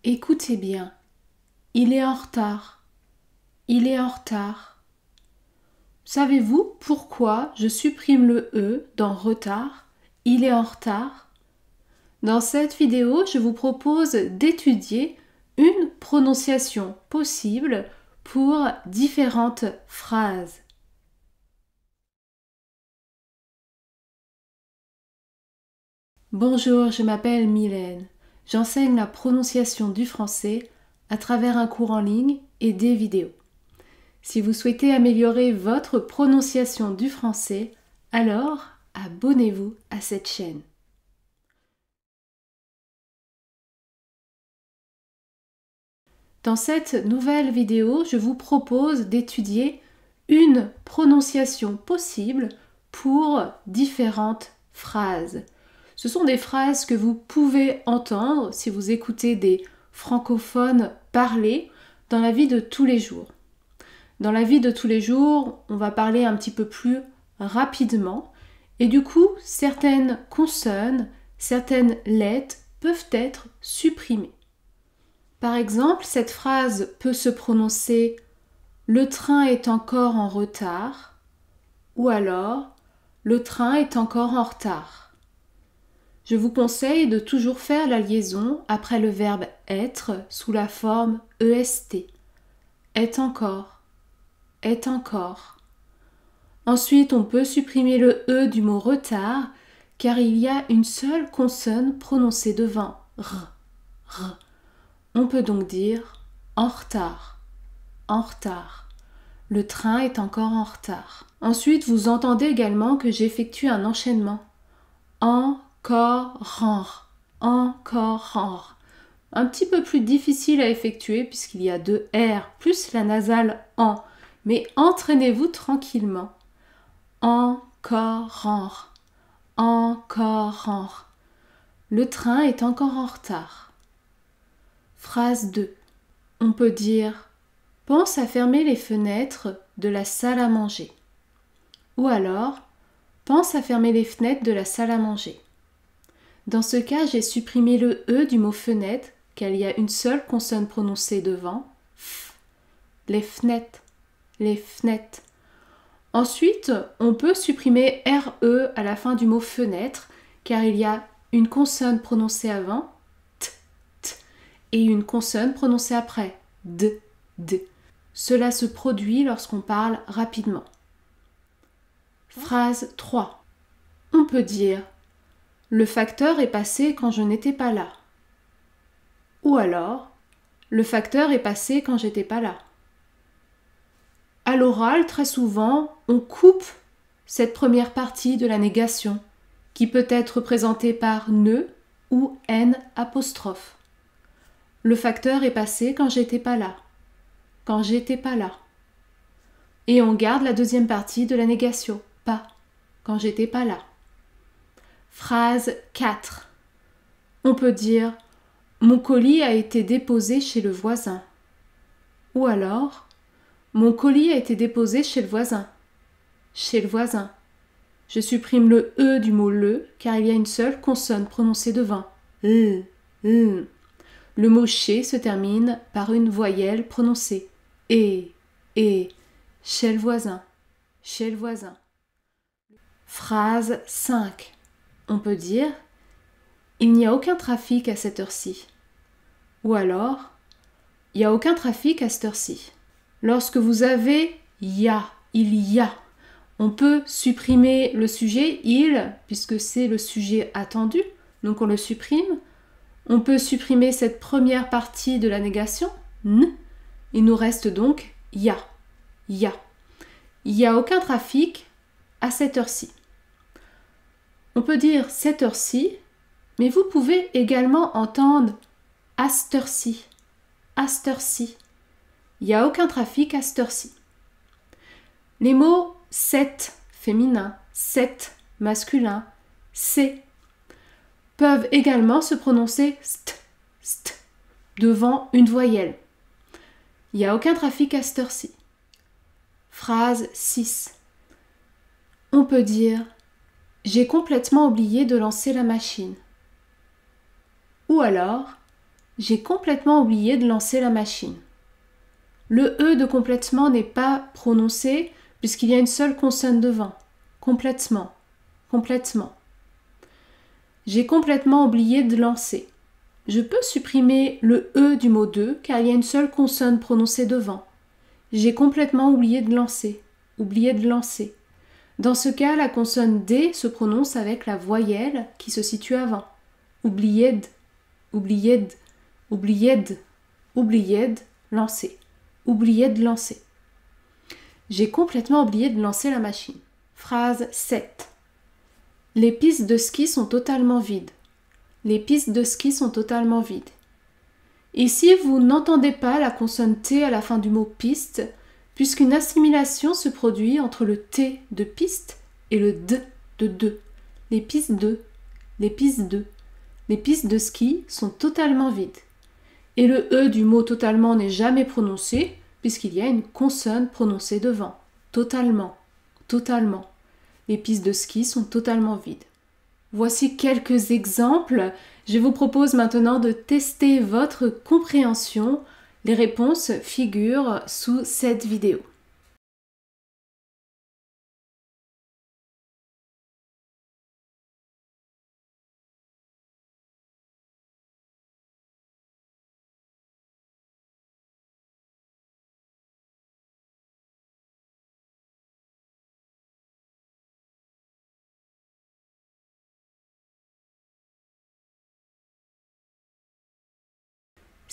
Écoutez bien. Il est en retard. Il est en retard. Savez-vous pourquoi je supprime le E dans retard? Il est en retard. Dans cette vidéo, je vous propose d'étudier une prononciation possible pour différentes phrases. Bonjour, je m'appelle Mylène. J'enseigne la prononciation du français à travers un cours en ligne et des vidéos. Si vous souhaitez améliorer votre prononciation du français, alors abonnez-vous à cette chaîne. Dans cette nouvelle vidéo, je vous propose d'étudier une prononciation possible pour différentes phrases. Ce sont des phrases que vous pouvez entendre si vous écoutez des francophones parler dans la vie de tous les jours. Dans la vie de tous les jours, on va parler un petit peu plus rapidement et du coup, certaines consonnes, certaines lettres peuvent être supprimées. Par exemple, cette phrase peut se prononcer « le train est encore en retard » ou alors « le train est encore en retard ». Je vous conseille de toujours faire la liaison après le verbe être sous la forme EST. Est encore, est encore. Ensuite, on peut supprimer le E du mot retard car il y a une seule consonne prononcée devant R. R. On peut donc dire en retard, en retard. Le train est encore en retard. Ensuite, vous entendez également que j'effectue un enchaînement. Encore, encore. Un petit peu plus difficile à effectuer puisqu'il y a deux R plus la nasale en. Mais entraînez-vous tranquillement. Encore, encore. Le train est encore en retard. Phrase 2. On peut dire « Pense à fermer les fenêtres de la salle à manger » ou alors « Pense à fermer les fenêtres de la salle à manger ». Dans ce cas, j'ai supprimé le E du mot fenêtre car il y a une seule consonne prononcée devant. F. Les fenêtres, les fenêtres. Ensuite, on peut supprimer RE à la fin du mot fenêtre car il y a une consonne prononcée avant et une consonne prononcée après, d, d. Cela se produit lorsqu'on parle rapidement. Phrase 3. On peut dire « Le facteur est passé quand je n'étais pas là » ou alors « Le facteur est passé quand j'étais pas là ». À l'oral, très souvent, on coupe cette première partie de la négation qui peut être représentée par « ne » ou « n » apostrophe. Le facteur est passé quand j'étais pas là. Quand j'étais pas là. Et on garde la deuxième partie de la négation. Pas. Quand j'étais pas là. Phrase 4. On peut dire « Mon colis a été déposé chez le voisin » ou alors « Mon colis a été déposé chez le voisin ». Chez le voisin. Je supprime le E du mot « le » car il y a une seule consonne prononcée devant. L. Le mot « chez » se termine par une voyelle prononcée. Et, chez le voisin, chez le voisin. Phrase 5. On peut dire « Il n'y a aucun trafic à cette heure-ci » ou alors « Il n'y a aucun trafic à cette heure-ci ». Lorsque vous avez « il y a », on peut supprimer le sujet « il » puisque c'est le sujet attendu, donc on le supprime. On peut supprimer cette première partie de la négation, n. Il nous reste donc ya. Il n'y a aucun trafic à cette heure-ci. On peut dire cette heure-ci, mais vous pouvez également entendre à cette heure-ci. À cette heure-ci. Il n'y a aucun trafic à cette heure-ci. Les mots cette féminin, cette masculin, c'est peuvent également se prononcer st devant une voyelle. Il n'y a aucun trafic à cette heure-ci. Phrase 6. On peut dire « J'ai complètement oublié de lancer la machine » ou alors J'ai complètement oublié de lancer la machine. Le E de complètement n'est pas prononcé puisqu'il y a une seule consonne devant. Complètement, complètement. J'ai complètement oublié de lancer. Je peux supprimer le E du mot de car il y a une seule consonne prononcée devant. J'ai complètement oublié de lancer. Oublié de lancer. Dans ce cas, la consonne D se prononce avec la voyelle qui se situe avant. Oublié de, oublié de, oublié de, oublié de, lancer. Oublié de lancer. J'ai complètement oublié de lancer la machine. Phrase 7. Les pistes de ski sont totalement vides. Les pistes de ski sont totalement vides. Ici, vous n'entendez pas la consonne T à la fin du mot piste, puisqu'une assimilation se produit entre le T de piste et le D de deux. Les pistes de, les pistes de, les pistes de ski sont totalement vides. Et le E du mot totalement n'est jamais prononcé, puisqu'il y a une consonne prononcée devant. Totalement, totalement. Les pistes de ski sont totalement vides. Voici quelques exemples. Je vous propose maintenant de tester votre compréhension. Les réponses figurent sous cette vidéo.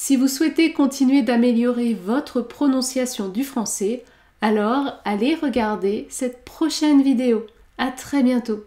Si vous souhaitez continuer d'améliorer votre prononciation du français, alors allez regarder cette prochaine vidéo. À très bientôt.